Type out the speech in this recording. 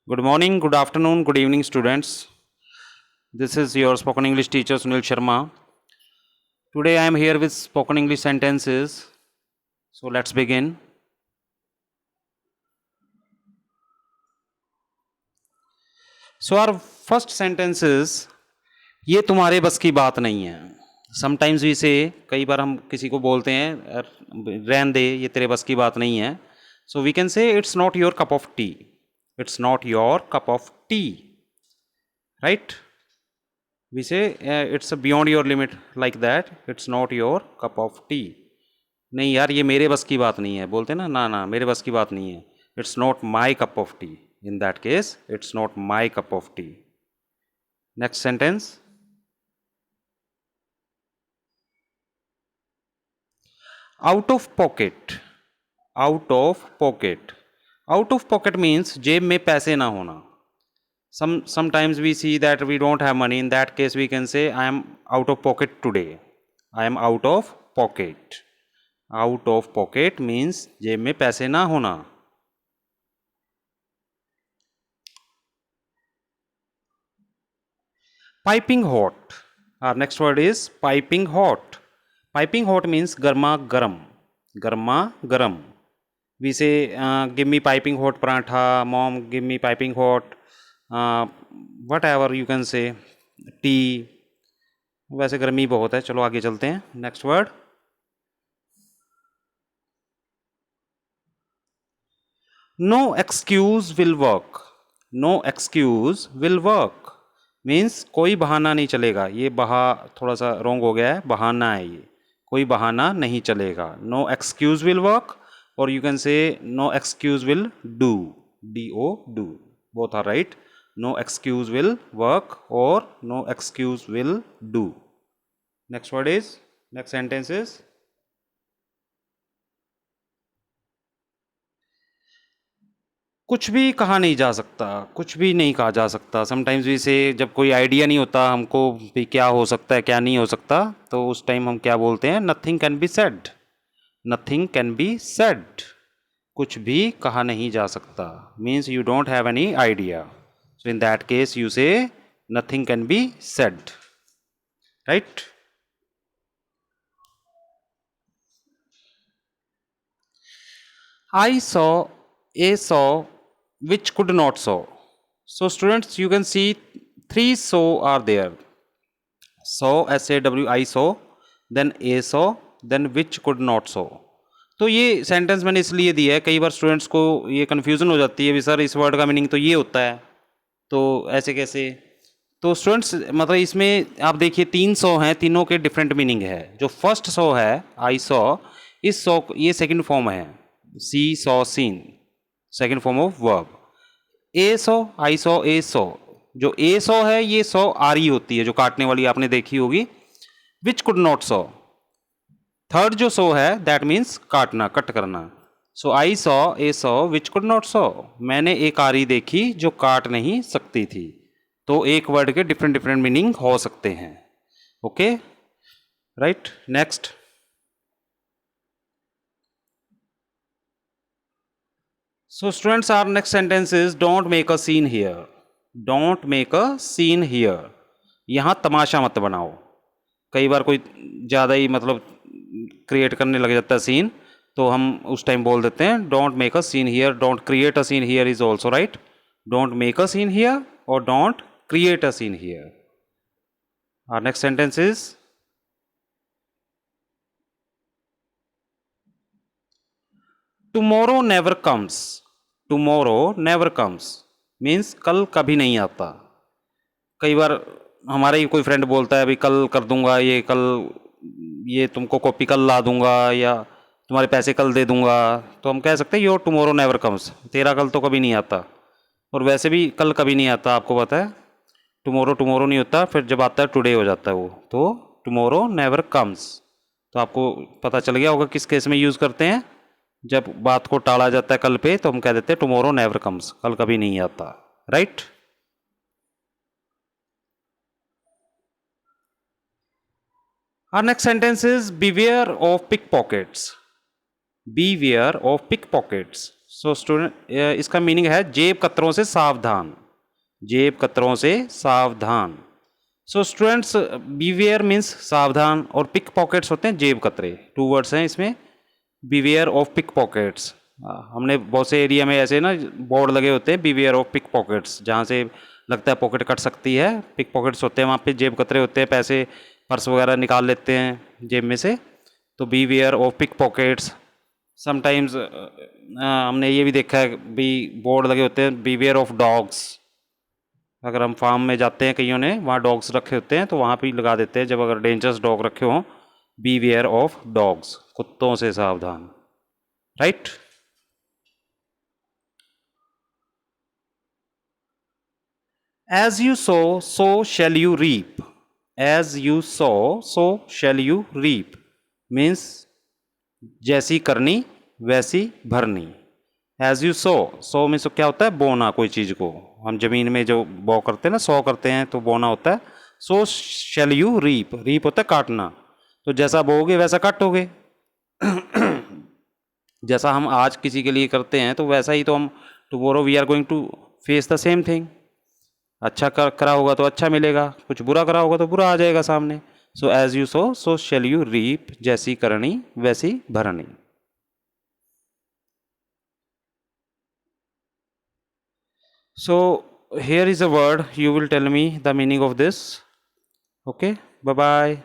Good morning, good afternoon, good evening, students. This is your spoken English teacher Sunil Sharma. Today I am here with spoken English sentences. So let's begin. So our first sentence is ये तुम्हारे बस की बात नहीं है. Sometimes we say, कई बार हम किसी को बोलते हैं रहने दे, ये तेरे बस की बात नहीं है. So we can say it's not your cup of tea. It's not your cup of tea. Right? We say it's beyond your limit, like that. It's not your cup of tea. नहीं यार, ये मेरे बस की बात नहीं है, बोलते ना, ना ना मेरे बस की बात नहीं है. It's not my cup of tea. In that case, it's not my cup of tea. Next sentence. Out of pocket. Out of pocket. Out of pocket means जेब में पैसे ना होना. Sometimes we see that we don't have money. In that case, we can say I am out of pocket today. I am out of pocket. Out of pocket means जेब में पैसे ना होना. Piping hot. Our next word is piping hot. Piping hot means garma garam. Garma garam. We say, give me piping hot parantha. Mom, give me piping hot. Whatever you can say. Tea. वैसे गर्मी बहुत है. चलो आगे चलते हैं. Next word. No excuse will work. No excuse will work means कोई बहाना नहीं चलेगा. ये थोड़ा सा रॉन्ग हो गया है. बहाना है ये. कोई बहाना नहीं चलेगा. नो एक्सक्यूज विल वर्क और you can say no excuse will do. DO do. Both are right. No excuse will work और no excuse will do. Next word is, next sentence is, कुछ भी कहा नहीं जा सकता. कुछ भी नहीं कहा जा सकता. समटाइम्स भी से जब कोई आइडिया नहीं होता हमको भी क्या हो सकता है क्या नहीं हो सकता, तो उस टाइम हम क्या बोलते हैं, nothing can be said. Nothing can be said. कुछ भी कहा नहीं जा सकता means you don't have any idea. So in that case you say nothing can be said. Right. I saw a saw which could not saw. So students, you can see three saw are there. Saw, SAW, I saw, then a saw, then which could not saw. तो ये sentence मैंने इसलिए दिया है, कई बार students को ये confusion हो जाती है भी सर इस वर्ड का मीनिंग तो ये होता है, तो ऐसे कैसे. तो स्टूडेंट्स मतलब इसमें आप देखिए 300 हैं, तीनों के डिफरेंट मीनिंग है. जो फर्स्ट सो है आई सॉ, इस सॉ ये सेकंड फॉर्म है. See saw seen, second form of verb. A saw, I saw, a saw. जो ए सॉ है ये सॉ आरी होती है, जो काटने वाली आपने देखी होगी. Which could not saw, third जो सो है दैट मीन्स काटना, कट करना. So I saw a saw which could not saw. मैंने एक आरी देखी जो काट नहीं सकती थी. तो एक वर्ड के डिफरेंट डिफरेंट मीनिंग हो सकते हैं. Okay, right. Next. So students, our next sentence is don't make a scene here. Don't make a scene here. यहाँ तमाशा मत बनाओ. कई बार कोई ज़्यादा ही मतलब क्रिएट करने लग जाता है सीन, तो हम उस टाइम बोल देते हैं don't make a scene here. Don't create a scene here is also right. Don't make a scene here और don't create a scene here. Our next sentence is, tomorrow never comes. Tomorrow never comes means कल कभी नहीं आता. कई बार हमारा ही कोई friend बोलता है अभी कल कर दूंगा, ये कल, ये तुमको कॉपी कल ला दूंगा या तुम्हारे पैसे कल दे दूंगा, तो हम कह सकते हैं योर टुमारो नेवर कम्स. तेरा कल तो कभी नहीं आता. और वैसे भी कल कभी नहीं आता, आपको पता है. टुमारो टुमारो नहीं होता, फिर जब आता है टुडे हो जाता है वो. तो टुमारो नेवर कम्स. तो आपको पता चल गया होगा किस केस में यूज़ करते हैं. जब बात को टाला जाता है कल पे तो हम कह देते हैं टुमारो नेवर कम्स, कल कभी नहीं आता. Right. Our next sentence is beware of pickpockets. Beware of pickpockets. So student इसका मीनिंग है जेब कतरों से सावधान, जेब कतरों से सावधान। सो स्टूडेंट्स बीवेयर मीन्स सावधान और पिक पॉकेट्स होते हैं जेब कतरे, टू वर्ड्स हैं इसमें। बीवेयर ऑफ पिक पॉकेट्स, हमने बहुत से एरिया में ऐसे ना बोर्ड लगे होते हैं बीवेयर ऑफ पिक पॉकेट्स, जहाँ से लगता है पॉकेट कट सकती है, पिक पॉकेट्स होते हैं वहाँ पे जेब कतरे होते हैं, पैसे पर्स वगैरह निकाल लेते हैं जेब में से, तो beware of pick pockets. Sometimes हमने ये भी देखा है भी बोर्ड लगे होते हैं बीवेयर ऑफ डॉग्स, अगर हम फार्म में जाते हैं कईयों ने वहाँ डॉग्स रखे होते हैं तो वहाँ पे ही लगा देते हैं, जब अगर डेंजरस डॉग रखे हों, बीवेयर ऑफ डॉग्स, कुत्तों से सावधान, right. As you sow so shall you reap, as you sow shall you reap means जैसी करनी वैसी भरनी। एज यू सो मीन्स क्या होता है, बोना कोई चीज़ को, हम जमीन में जो बो करते हैं ना, सो करते हैं तो बोना होता है। सो शैल यू रीप, रीप होता है काटना, तो जैसा बोओगे वैसा काटोगे। जैसा हम आज किसी के लिए करते हैं तो वैसा ही तो हम tomorrow we are going to face the same thing. अच्छा करा होगा तो अच्छा मिलेगा, कुछ बुरा करा होगा तो बुरा आ जाएगा सामने। So as you sow shall you reap, जैसी करनी वैसी भरनी। So here is a word, you will tell me the meaning of this. Okay, bye bye.